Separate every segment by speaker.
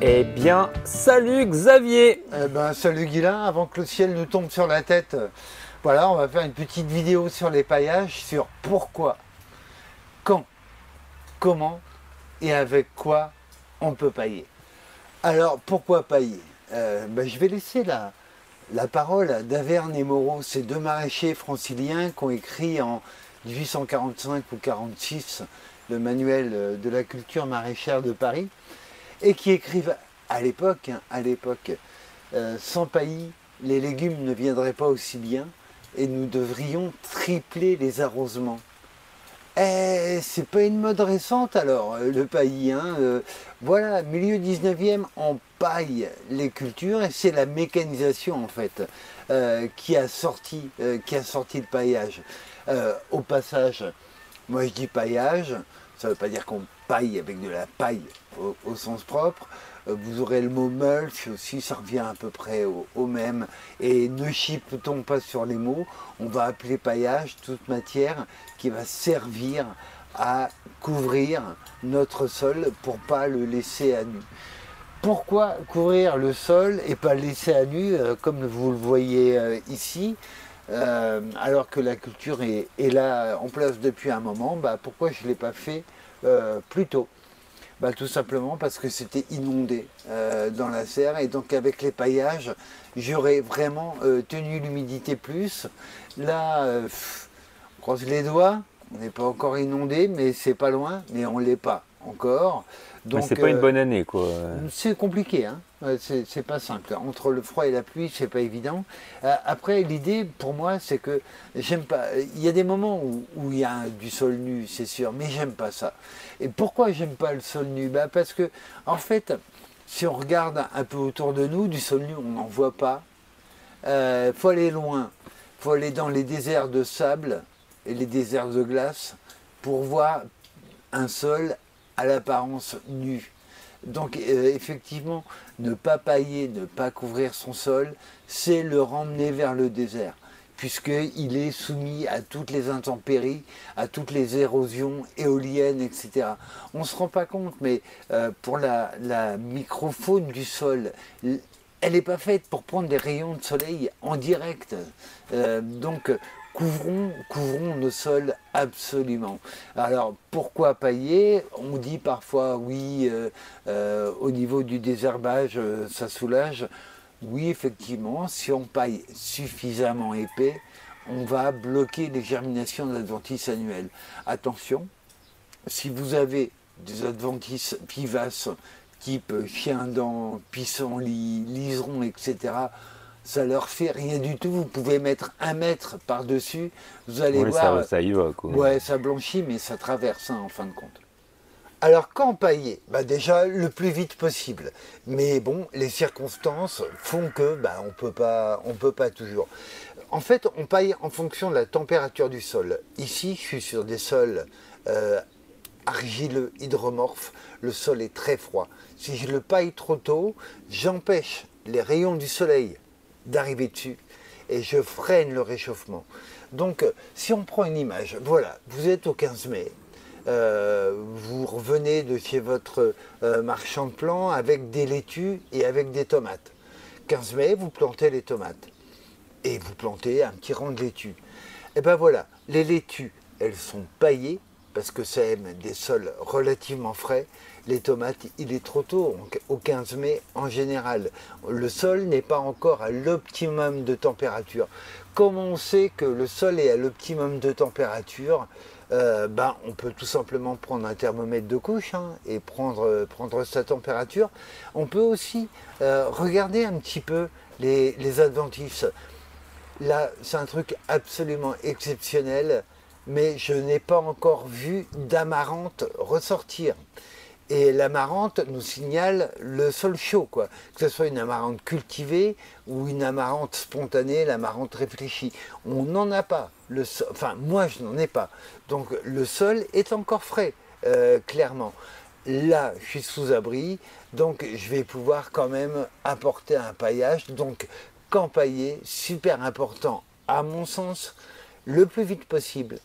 Speaker 1: Eh bien, salut Xavier!
Speaker 2: Salut Guilain, avant que le ciel nous tombe sur la tête, voilà, on va faire une petite vidéo sur les paillages, sur pourquoi, quand, comment et avec quoi on peut pailler. Alors, pourquoi pailler? Je vais laisser la parole à Daverne et Moreau, ces deux maraîchers franciliens qui ont écrit en 1845 ou 46 le manuel de la culture maraîchère de Paris, et qui écrivent à l'époque, sans paillis, les légumes ne viendraient pas aussi bien et nous devrions tripler les arrosements. C'est pas une mode récente alors, le paillis. Voilà, milieu 19e, on paille les cultures et c'est la mécanisation en fait qui a sorti le paillage. Au passage, moi je dis paillage, ça ne veut pas dire qu'on paille avec de la paille au sens propre. Vous aurez le mot mulch aussi, ça revient à peu près au même. Et ne chipotons pas sur les mots, on va appeler paillage toute matière qui va servir à couvrir notre sol pour ne pas le laisser à nu. Pourquoi couvrir le sol et pas le laisser à nu comme vous le voyez ici alors que la culture est là en place depuis un moment? Pourquoi je ne l'ai pas fait plus tôt? Tout simplement parce que c'était inondé dans la serre et donc avec les paillages, j'aurais vraiment tenu l'humidité plus. Là, on croise les doigts, on n'est pas encore inondé, mais c'est pas loin, mais on ne l'est pas encore.
Speaker 1: Mais c'est pas une bonne année, quoi.
Speaker 2: C'est compliqué, hein. C'est pas simple. Entre le froid et la pluie, c'est pas évident. Après, l'idée pour moi, c'est que j'aime pas. Il y a des moments où il y a du sol nu, c'est sûr, mais j'aime pas ça. Et pourquoi j'aime pas le sol nu? Parce que, en fait, si on regarde un peu autour de nous, du sol nu, on n'en voit pas. Faut aller loin. Faut aller dans les déserts de sable et les déserts de glace pour voir un sol à l'apparence nue. Donc effectivement, ne pas pailler, ne pas couvrir son sol, c'est le ramener vers le désert, puisqu'il est soumis à toutes les intempéries, à toutes les érosions éoliennes, etc. On ne se rend pas compte, mais pour la microfaune du sol, elle n'est pas faite pour prendre des rayons de soleil en direct. Donc couvrons nos sols absolument. Alors pourquoi pailler? On dit parfois oui, au niveau du désherbage, ça soulage. Oui, effectivement, si on paille suffisamment épais, on va bloquer les germinations de l'adventice annuelle. Attention, si vous avez des adventices vivaces, type chien-dent, pissenlit, liseron, etc., ça leur fait rien du tout. Vous pouvez mettre 1 mètre par-dessus, vous allez voir.
Speaker 1: Ça y va, quoi.
Speaker 2: Ouais, ça blanchit, mais ça traverse, en fin de compte. Alors, quand pailler? Déjà, le plus vite possible. Mais bon, les circonstances font que on peut pas toujours. En fait, on paille en fonction de la température du sol. Ici, je suis sur des sols argileux, hydromorphes. Le sol est très froid. Si je le paille trop tôt, j'empêche les rayons du soleil d'arriver dessus et je freine le réchauffement. Donc, si on prend une image, voilà, vous êtes au 15 mai, vous revenez de chez votre marchand de plants avec des laitues et avec des tomates. 15 mai, vous plantez les tomates et vous plantez un petit rang de laitues. Et voilà, les laitues, elles sont paillées parce que ça aime des sols relativement frais. Les tomates, il est trop tôt, au 15 mai en général. Le sol n'est pas encore à l'optimum de température. Comment on sait que le sol est à l'optimum de température? On peut tout simplement prendre un thermomètre de couche et prendre sa température. On peut aussi regarder un petit peu les adventices. Là, c'est un truc absolument exceptionnel, mais je n'ai pas encore vu d'amarante ressortir. Et l'amarante nous signale le sol chaud, quoi. Que ce soit une amarante cultivée ou une amarante spontanée, l'amarante réfléchie. On n'en a pas. Enfin, moi, je n'en ai pas. Donc, le sol est encore frais, clairement. Là, je suis sous abri, donc je vais pouvoir quand même apporter un paillage. Donc, quand pailler, super important, à mon sens, le plus vite possible,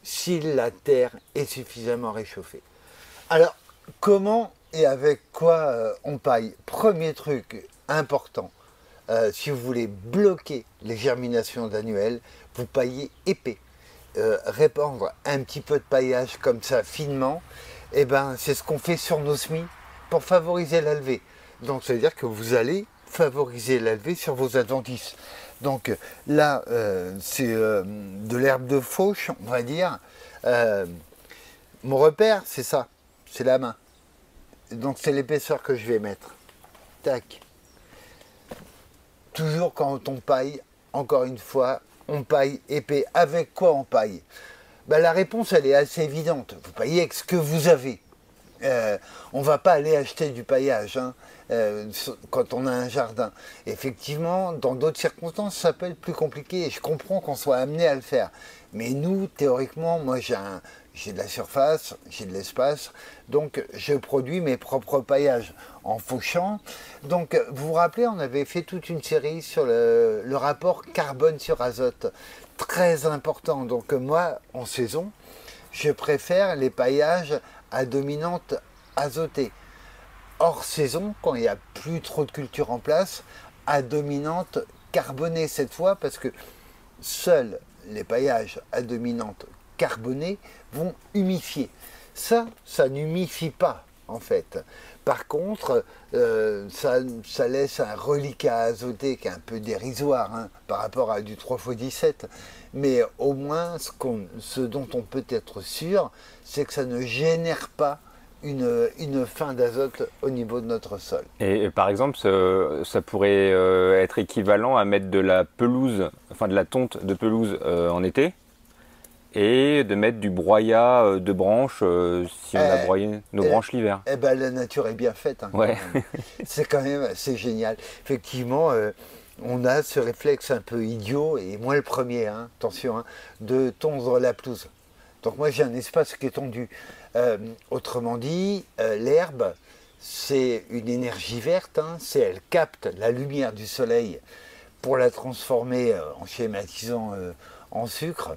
Speaker 2: si la terre est suffisamment réchauffée. Alors, comment et avec quoi on paille? Premier truc important, si vous voulez bloquer les germinations d'annuelles, vous paillez épais. Répandre un petit peu de paillage comme ça finement, et ben, c'est ce qu'on fait sur nos semis pour favoriser la levée. Donc ça veut dire que vous allez favoriser la levée sur vos adventices. Donc là, c'est de l'herbe de fauche, on va dire. Mon repère, c'est ça, c'est la main. Donc c'est l'épaisseur que je vais mettre. Tac. Toujours quand on paille, encore une fois, on paille épais. Avec quoi on paille? Ben, la réponse, elle est assez évidente. Vous paillez avec ce que vous avez. On ne va pas aller acheter du paillage hein, quand on a un jardin. Effectivement, dans d'autres circonstances, ça peut être plus compliqué et je comprends qu'on soit amené à le faire. Mais nous, théoriquement, moi j'ai de la surface, j'ai de l'espace, donc je produis mes propres paillages en fauchant. Donc vous vous rappelez, on avait fait toute une série sur le rapport carbone sur azote, très important. Donc moi, en saison, je préfère les paillages à dominante azotée. Hors saison, quand il n'y a plus trop de culture en place, à dominante carbonée cette fois, parce que seuls les paillages à dominante carbonée vont humifier. Ça n'humifie pas en fait. Par contre, ça laisse un reliquat azoté qui est un peu dérisoire hein, par rapport à du 3x17. Mais au moins, ce dont on peut être sûr, c'est que ça ne génère pas une fin d'azote au niveau de notre sol.
Speaker 1: Et par exemple, ça pourrait être équivalent à mettre de la pelouse, enfin de la tonte de pelouse en été, et de mettre du broyat de branches si on a broyé nos branches l'hiver.
Speaker 2: Eh ben, la nature est bien faite. Hein,
Speaker 1: ouais.
Speaker 2: C'est quand même assez génial. Effectivement, on a ce réflexe un peu idiot, et moi le premier, hein, attention, hein, de tondre la pelouse. Donc moi j'ai un espace qui est tondu. Autrement dit, l'herbe, c'est une énergie verte, hein, elle capte la lumière du soleil pour la transformer en schématisant en sucre.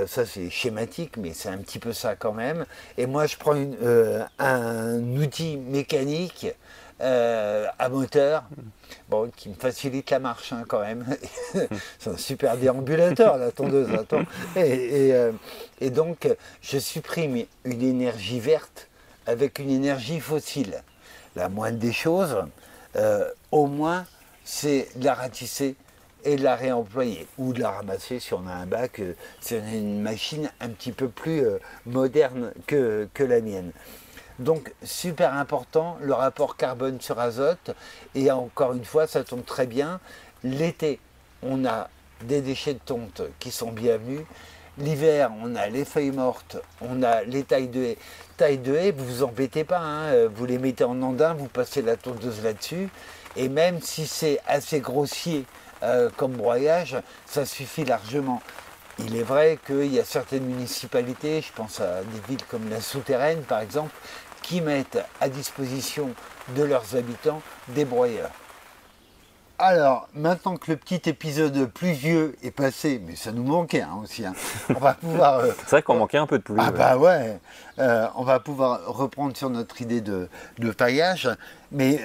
Speaker 2: Ça c'est schématique, mais c'est un petit peu ça quand même. Et moi je prends un outil mécanique à moteur, bon, qui me facilite la marche hein, quand même. C'est un super déambulateur la tondeuse. Attends. Et donc je supprime une énergie verte avec une énergie fossile. La moindre des choses, au moins, c'est de la ratisser et de la réemployer, ou de la ramasser si on a un bac, si on a une machine un petit peu plus moderne que la mienne. Donc super important, le rapport carbone sur azote, et encore une fois ça tombe très bien, l'été on a des déchets de tonte qui sont bienvenus, l'hiver on a les feuilles mortes, on a les tailles de haies. Tailles de haies, vous vous embêtez pas, hein, vous les mettez en andin, vous passez la tondeuse là-dessus, et même si c'est assez grossier comme broyage, ça suffit largement. Il est vrai qu'il y a certaines municipalités, je pense à des villes comme la Souterraine par exemple, qui mettent à disposition de leurs habitants des broyeurs. Alors, maintenant que le petit épisode pluvieux est passé, mais ça nous manquait hein, aussi, hein, on va pouvoir...
Speaker 1: c'est vrai qu'on manquait un peu de pluie.
Speaker 2: Ah bah ouais, on va pouvoir reprendre sur notre idée de paillage, mais...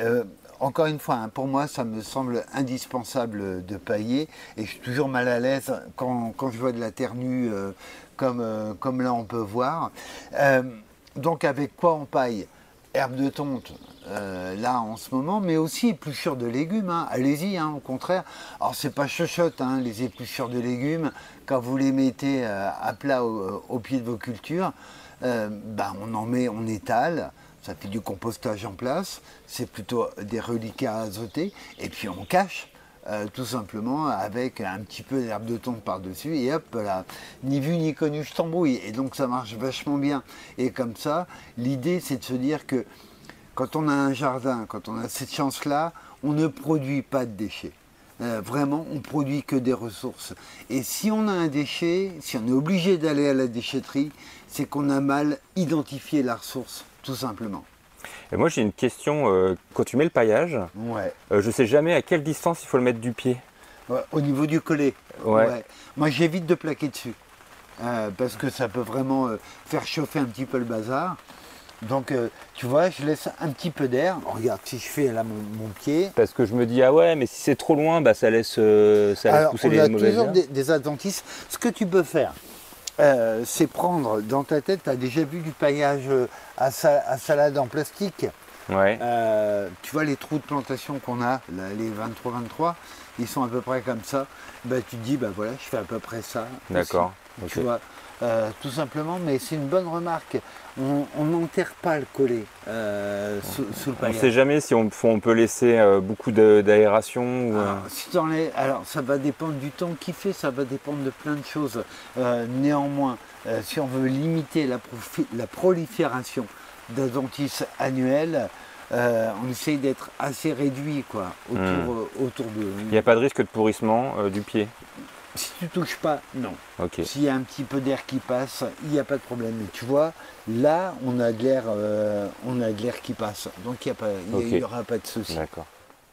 Speaker 2: encore une fois, hein, pour moi, ça me semble indispensable de pailler et je suis toujours mal à l'aise quand je vois de la terre nue comme là on peut voir. Donc avec quoi on paille? Herbe de tonte, là en ce moment, mais aussi épluchures de légumes, hein. Allez-y, hein, au contraire. Alors c'est pas chochotte, hein, les épluchures de légumes, quand vous les mettez à plat au pied de vos cultures, on en met, on étale. Ça fait du compostage en place, c'est plutôt des reliquats azotés, et puis on cache tout simplement avec un petit peu d'herbe de tonte par-dessus, et hop là, ni vu ni connu, je t'embrouille, et donc ça marche vachement bien. Et comme ça, l'idée c'est de se dire que quand on a un jardin, quand on a cette chance-là, on ne produit pas de déchets. Vraiment, on produit que des ressources. Et si on a un déchet, si on est obligé d'aller à la déchetterie, c'est qu'on a mal identifié la ressource. Tout simplement.
Speaker 1: Et moi j'ai une question, quand tu mets le paillage,
Speaker 2: ouais.
Speaker 1: Je sais jamais à quelle distance il faut le mettre du pied.
Speaker 2: Ouais, au niveau du collet.
Speaker 1: Ouais.
Speaker 2: Ouais. Moi j'évite de plaquer dessus, parce que ça peut vraiment faire chauffer un petit peu le bazar. Donc, tu vois, je laisse un petit peu d'air. Regarde, si je fais là mon pied.
Speaker 1: Parce que je me dis, ah ouais, mais si c'est trop loin, bah, ça laisse
Speaker 2: Alors,
Speaker 1: pousser
Speaker 2: on
Speaker 1: les
Speaker 2: a
Speaker 1: mauvaises
Speaker 2: toujours
Speaker 1: herbes.
Speaker 2: des adventistes. Ce que tu peux faire, c'est prendre dans ta tête, tu as déjà vu du paillage à salade en plastique.
Speaker 1: Ouais,
Speaker 2: Tu vois les trous de plantation qu'on a, là, les 23-23, ils sont à peu près comme ça. Bah, tu te dis, bah voilà, je fais à peu près ça.
Speaker 1: d'accord.
Speaker 2: Aussi, tu
Speaker 1: Ok.
Speaker 2: vois, tout simplement, mais c'est une bonne remarque. On n'enterre pas le collet sous le
Speaker 1: On ne sait
Speaker 2: paillage.
Speaker 1: jamais si on peut laisser beaucoup d'aération.
Speaker 2: Alors, ça va dépendre du temps qu'il fait, ça va dépendre de plein de choses. Néanmoins, si on veut limiter la prolifération d'adventices annuels, on essaye d'être assez réduit quoi, autour de.
Speaker 1: Il n'y a pas de risque de pourrissement du pied.
Speaker 2: Si tu touches pas, non.
Speaker 1: Ok.
Speaker 2: S'il y a un petit peu d'air qui passe, il n'y a pas de problème. Mais tu vois, là, on a de l'air qui passe, donc il
Speaker 1: Ok.
Speaker 2: n'y aura pas de souci.
Speaker 1: D'accord.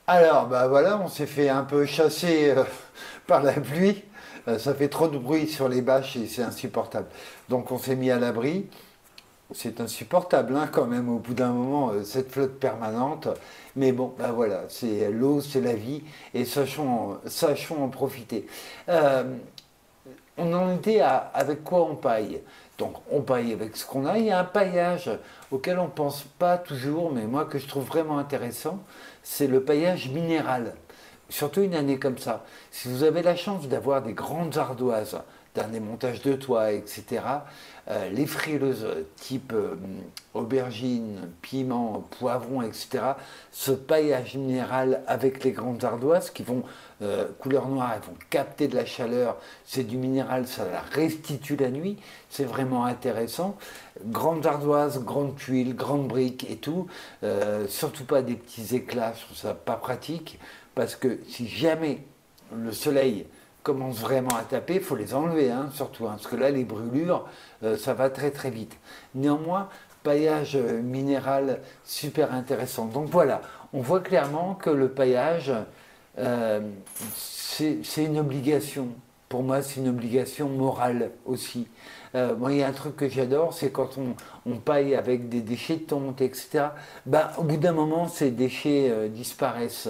Speaker 2: Alors, bah voilà, on s'est fait un peu chasser par la pluie. Ça fait trop de bruit sur les bâches et c'est insupportable. Donc on s'est mis à l'abri. C'est insupportable hein, quand même au bout d'un moment, cette flotte permanente. Mais bon, bah voilà, c'est l'eau, c'est la vie et sachons en profiter. Euh, on en était avec quoi on paille. Donc on paille avec ce qu'on a. Il y a un paillage auquel on ne pense pas toujours, mais moi que je trouve vraiment intéressant, c'est le paillage minéral. Surtout une année comme ça. Si vous avez la chance d'avoir des grandes ardoises, d'un démontage de toit, etc., les frileuses type aubergine, piment, poivron, etc., ce paillage minéral avec les grandes ardoises qui vont couleur noire, elles vont capter de la chaleur, c'est du minéral, ça la restitue la nuit, c'est vraiment intéressant. Grandes ardoises, grandes tuiles, grandes briques et tout, surtout pas des petits éclats, je trouve ça pas pratique, parce que si jamais le soleil commence vraiment à taper, il faut les enlever, hein, surtout, hein, parce que là, les brûlures, ça va très très vite. Néanmoins, paillage minéral super intéressant. Donc voilà, on voit clairement que le paillage, euh, c'est une obligation. Pour moi, c'est une obligation morale aussi. Moi, il y a un truc que j'adore, c'est quand on paille avec des déchets de tonte, etc. Ben, au bout d'un moment, ces déchets disparaissent.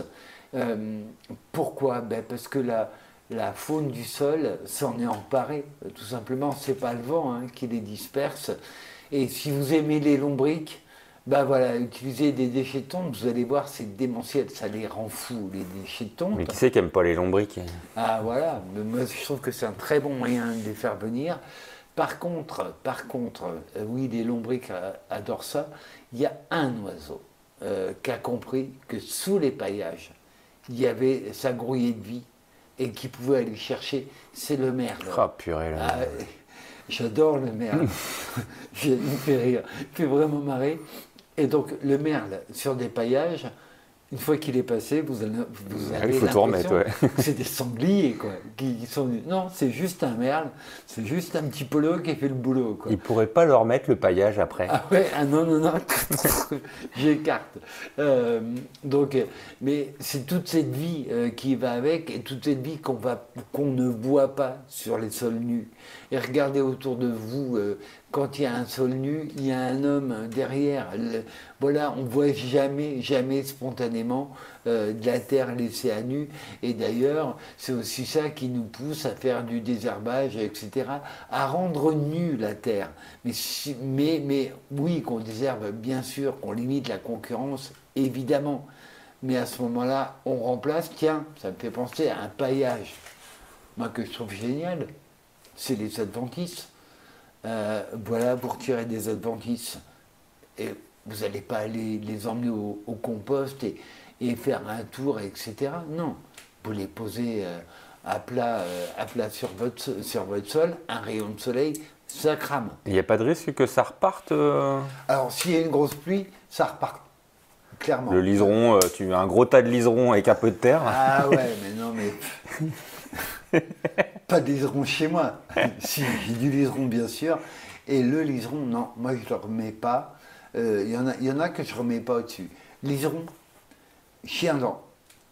Speaker 2: Pourquoi parce que la faune du sol s'en est emparée, tout simplement. C'est pas le vent hein, qui les disperse. Et si vous aimez les lombriques, bah voilà, utiliser des déchets de tonte, vous allez voir, c'est démentiel, ça les rend fous, les déchets de tonte.
Speaker 1: Mais qui c'est qui aime pas les lombriques?
Speaker 2: Ah voilà, mais moi je trouve que c'est un très bon moyen de les faire venir. Par contre, oui, les lombriques adorent ça. Il y a un oiseau qui a compris que sous les paillages, il y avait ça grouillait de vie et qui pouvait aller chercher, c'est le merle.
Speaker 1: Ah purée là.
Speaker 2: Ah, j'adore le merle. Il me fait rire, il me fait vraiment marrer. Et donc le merle sur des paillages, une fois qu'il est passé, vous
Speaker 1: Ah,
Speaker 2: avez
Speaker 1: il faut tout remettre,
Speaker 2: l'impression
Speaker 1: ouais.
Speaker 2: que c'est des sangliers quoi, qui sont venus. Non, c'est juste un merle, c'est juste un petit polo qui fait le boulot quoi.
Speaker 1: Ils pourraient pas leur mettre le paillage après.
Speaker 2: Ah ouais, ah non, non, non, j'écarte. Donc, mais c'est toute cette vie qui va avec et toute cette vie qu'on ne voit pas sur les sols nus. Et regardez autour de vous, quand il y a un sol nu, il y a un homme derrière. Voilà, on voit jamais, jamais spontanément de la terre laissée à nu. Et d'ailleurs, c'est aussi ça qui nous pousse à faire du désherbage, etc., à rendre nue la terre. Mais oui, qu'on désherbe, bien sûr, qu'on limite la concurrence, évidemment. Mais à ce moment-là, on remplace, tiens, ça me fait penser à un paillage, moi que je trouve génial, c'est les adventices. Voilà, vous retirez des adventices et vous n'allez pas aller les emmener au compost et faire un tour, etc. Non, vous les posez à plat sur votre sol, un rayon de soleil, ça crame.
Speaker 1: Il n'y a pas de risque que ça reparte
Speaker 2: Alors, s'il y a une grosse pluie, ça repart, clairement.
Speaker 1: le liseron, tu as un gros tas de liserons avec un peu de terre.
Speaker 2: Ah ouais, mais non, mais. Pas de liseron chez moi. Si, j'ai du liseron, bien sûr. Et le liseron, non, moi, je ne le remets pas. Il y en a que je ne remets pas au-dessus. Liseron, chien dent.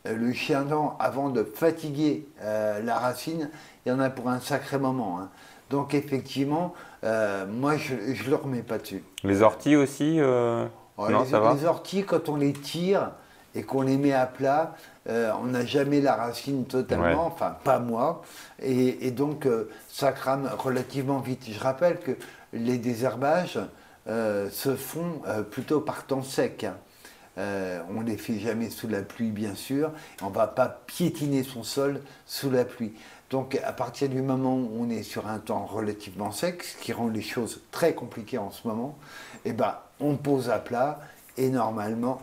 Speaker 2: Le chien dent, avant de fatiguer la racine, il y en a pour un sacré moment. Hein. Donc effectivement, moi je ne le remets pas dessus.
Speaker 1: Les orties aussi, non, ça va?
Speaker 2: Les orties, quand on les tire et qu'on les met à plat, on n'a jamais la racine totalement,
Speaker 1: Ouais.
Speaker 2: enfin pas moi, et donc ça crame relativement vite. Je rappelle que les désherbages se font plutôt par temps sec, hein. On ne les fait jamais sous la pluie, bien sûr. On ne va pas piétiner son sol sous la pluie. Donc, à partir du moment où on est sur un temps relativement sec, ce qui rend les choses très compliquées en ce moment, eh ben, on pose à plat et normalement,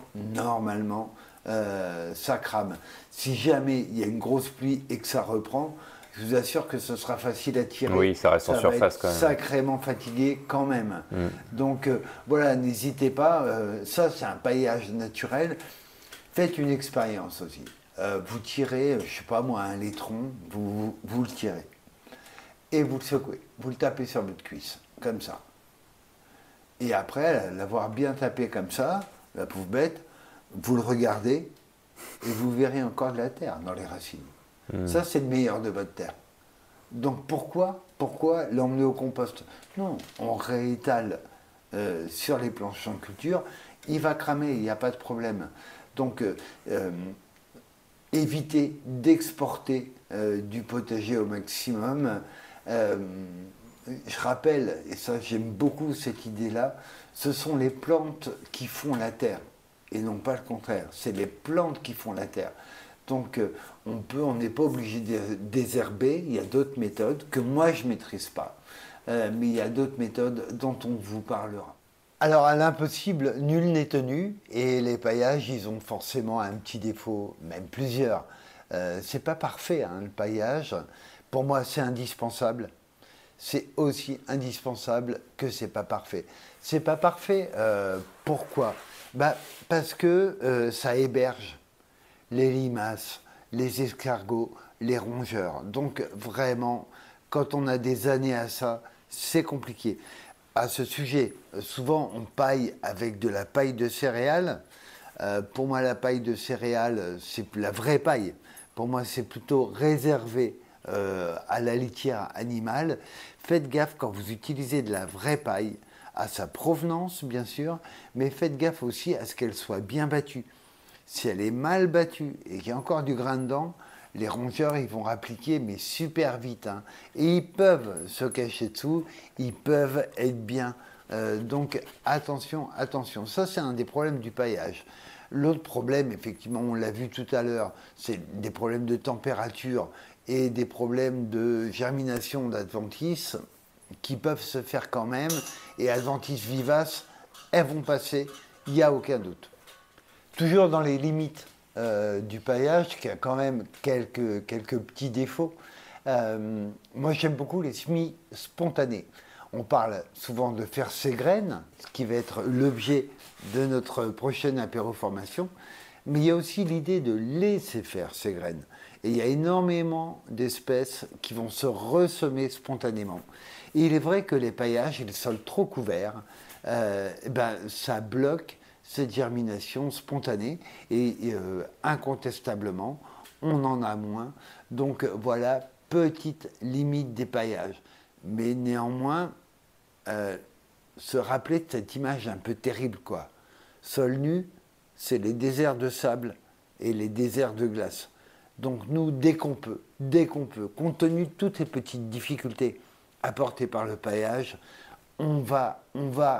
Speaker 2: ça crame. Si jamais il y a une grosse pluie et que ça reprend, je vous assure que ce sera facile à tirer.
Speaker 1: Oui, ça reste en
Speaker 2: va
Speaker 1: surface
Speaker 2: être
Speaker 1: quand même.
Speaker 2: sacrément fatigué quand même.
Speaker 1: Mm.
Speaker 2: Donc voilà, n'hésitez pas. Ça, c'est un paillage naturel. Faites une expérience aussi. Vous tirez, je sais pas moi, un laitron, vous le tirez. Et vous le secouez. Vous le tapez sur votre cuisse, comme ça. Et après, l'avoir bien tapé comme ça, la pauvre bête, vous le regardez et vous verrez encore de la terre dans les racines. Ça, c'est le meilleur de votre terre. Donc pourquoi l'emmener au compost? Non, on réétale sur les planches en culture, il va cramer, il n'y a pas de problème. Donc évitez d'exporter du potager au maximum. Je rappelle, et ça j'aime beaucoup cette idée-là, ce sont les plantes qui font la terre, et non pas le contraire. C'est les plantes qui font la terre. Donc on n'est pas obligé de désherber, il y a d'autres méthodes que moi je ne maîtrise pas. Mais il y a d'autres méthodes dont on vous parlera. Alors à l'impossible, nul n'est tenu, et les paillages, ils ont forcément un petit défaut, même plusieurs. C'est pas parfait, hein, le paillage. Pour moi, c'est indispensable. C'est aussi indispensable que c'est pas parfait. C'est pas parfait, pourquoi? Parce que ça héberge les limaces, les escargots, les rongeurs. Donc vraiment, quand on a des années à ça, c'est compliqué. À ce sujet, souvent on paille avec de la paille de céréales. Pour moi, la paille de céréales, c'est la vraie paille. Pour moi, c'est plutôt réservé à la litière animale. Faites gaffe quand vous utilisez de la vraie paille, à sa provenance bien sûr, mais faites gaffe aussi à ce qu'elle soit bien battue. Si elle est mal battue et qu'il y a encore du grain dedans, les rongeurs ils vont appliquer mais super vite, hein. Et ils peuvent se cacher dessous, ils peuvent être bien. Donc attention, attention. Ça c'est un des problèmes du paillage. L'autre problème, effectivement, on l'a vu tout à l'heure, c'est des problèmes de température et des problèmes de germination d'adventices qui peuvent se faire quand même. Et adventices vivaces, elles vont passer, il n'y a aucun doute. Toujours dans les limites du paillage, qui a quand même quelques petits défauts. Moi, j'aime beaucoup les semis spontanés. On parle souvent de faire ses graines, ce qui va être l'objet de notre prochaine apéroformation, mais il y a aussi l'idée de laisser faire ses graines. Et il y a énormément d'espèces qui vont se ressemer spontanément. Et il est vrai que les paillages et les sols trop couverts, ça bloque cette germination spontanée et incontestablement, on en a moins. Donc voilà, petite limite des paillages. Mais néanmoins, se rappeler de cette image un peu terrible, quoi. Sol nu, c'est les déserts de sable et les déserts de glace. Donc nous, dès qu'on peut, compte tenu de toutes les petites difficultés apportées par le paillage, on va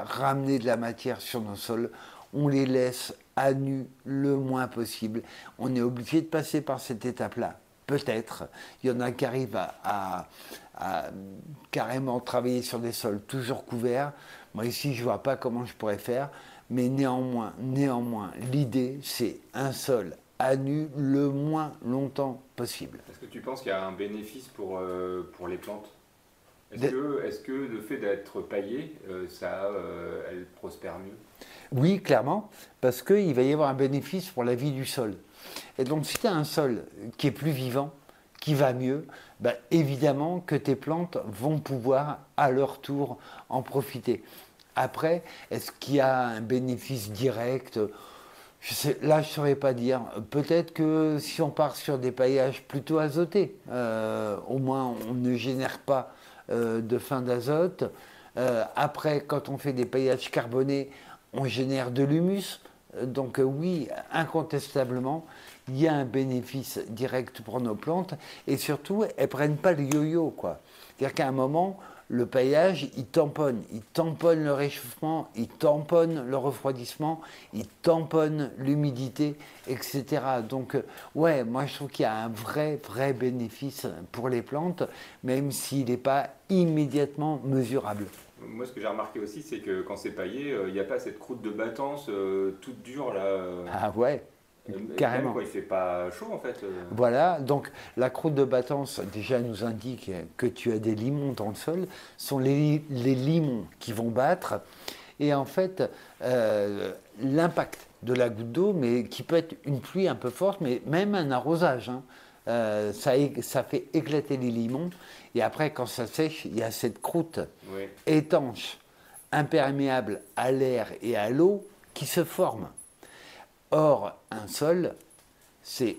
Speaker 2: ramener de la matière sur nos sols, on les laisse à nu le moins possible. On est obligé de passer par cette étape-là. Peut-être. Il y en a qui arrivent à carrément travailler sur des sols toujours couverts. Moi ici, je ne vois pas comment je pourrais faire. Mais néanmoins, l'idée, c'est un sol à nu le moins longtemps possible.
Speaker 1: Est-ce que tu penses qu'il y a un bénéfice pour les plantes? Est-ce que le fait d'être paillé, elle prospère mieux?
Speaker 2: Oui, clairement, parce qu'il va y avoir un bénéfice pour la vie du sol. Et donc, si tu as un sol qui est plus vivant, qui va mieux, évidemment que tes plantes vont pouvoir à leur tour en profiter. Après, est-ce qu'il y a un bénéfice direct? Là, je ne saurais pas dire. Peut-être que si on part sur des paillages plutôt azotés, au moins on ne génère pas de fin d'azote. Après, quand on fait des paillages carbonés, on génère de l'humus. Donc oui, incontestablement, il y a un bénéfice direct pour nos plantes. Et surtout, elles ne prennent pas le yo-yo, quoi. C'est-à-dire qu'à un moment, le paillage, il tamponne. Il tamponne le réchauffement, il tamponne le refroidissement, il tamponne l'humidité, etc. Donc, ouais, moi je trouve qu'il y a un vrai bénéfice pour les plantes, même s'il n'est pas immédiatement mesurable.
Speaker 1: Moi, ce que j'ai remarqué aussi, c'est que quand c'est paillé, il n'y a pas cette croûte de battance toute dure là.
Speaker 2: Ah ouais, carrément.
Speaker 1: Même quand il fait pas chaud en fait.
Speaker 2: Voilà, donc la croûte de battance déjà nous indique que tu as des limons dans le sol, ce sont les limons qui vont battre, et en fait l'impact de la goutte d'eau, mais qui peut être une pluie un peu forte, mais même un arrosage, hein, ça fait éclater les limons, et après quand ça sèche, il y a cette croûte étanche, imperméable à l'air et à l'eau qui se forme. Or, un sol, c'est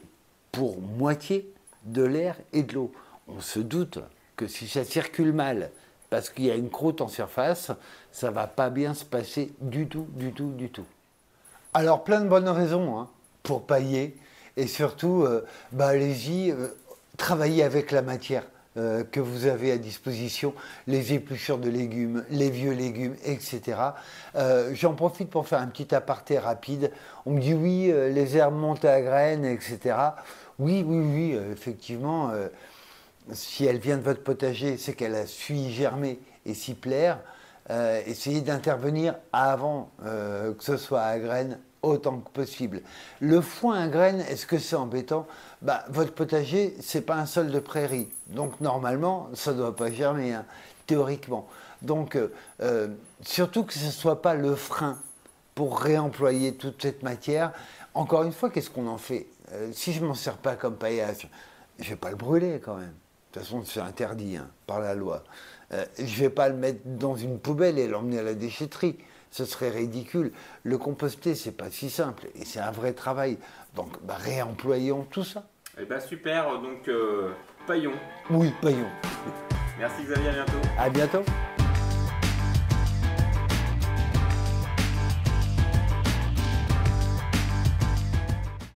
Speaker 2: pour moitié de l'air et de l'eau. On se doute que si ça circule mal, parce qu'il y a une croûte en surface, ça ne va pas bien se passer du tout. Alors, plein de bonnes raisons hein, pour pailler, et surtout, allez-y, travaillez avec la matière que vous avez à disposition, les épluchures de légumes, les vieux légumes, etc. J'en profite pour faire un petit aparté rapide. On me dit oui, les herbes montent à graines, etc. Oui, effectivement, si elle vient de votre potager, c'est qu'elle a su y germer et s'y plaire. Essayez d'intervenir avant que ce soit à graines autant que possible. Le foin à graines, est-ce que c'est embêtant? Votre potager, c'est pas un sol de prairie. Donc normalement, ça ne doit pas germer, hein, théoriquement. Donc surtout que ce ne soit pas le frein pour réemployer toute cette matière. Encore une fois, qu'est-ce qu'on en fait? Si je ne m'en sers pas comme paillage, je ne vais pas le brûler quand même. De toute façon, c'est interdit hein, par la loi. Je ne vais pas le mettre dans une poubelle et l'emmener à la déchetterie. Ce serait ridicule. Le composter, c'est pas si simple et c'est un vrai travail. Donc, réemployons tout ça.
Speaker 1: Eh bien, super. Donc, paillons.
Speaker 2: Oui, paillons.
Speaker 1: Merci Xavier, à bientôt.
Speaker 2: À bientôt.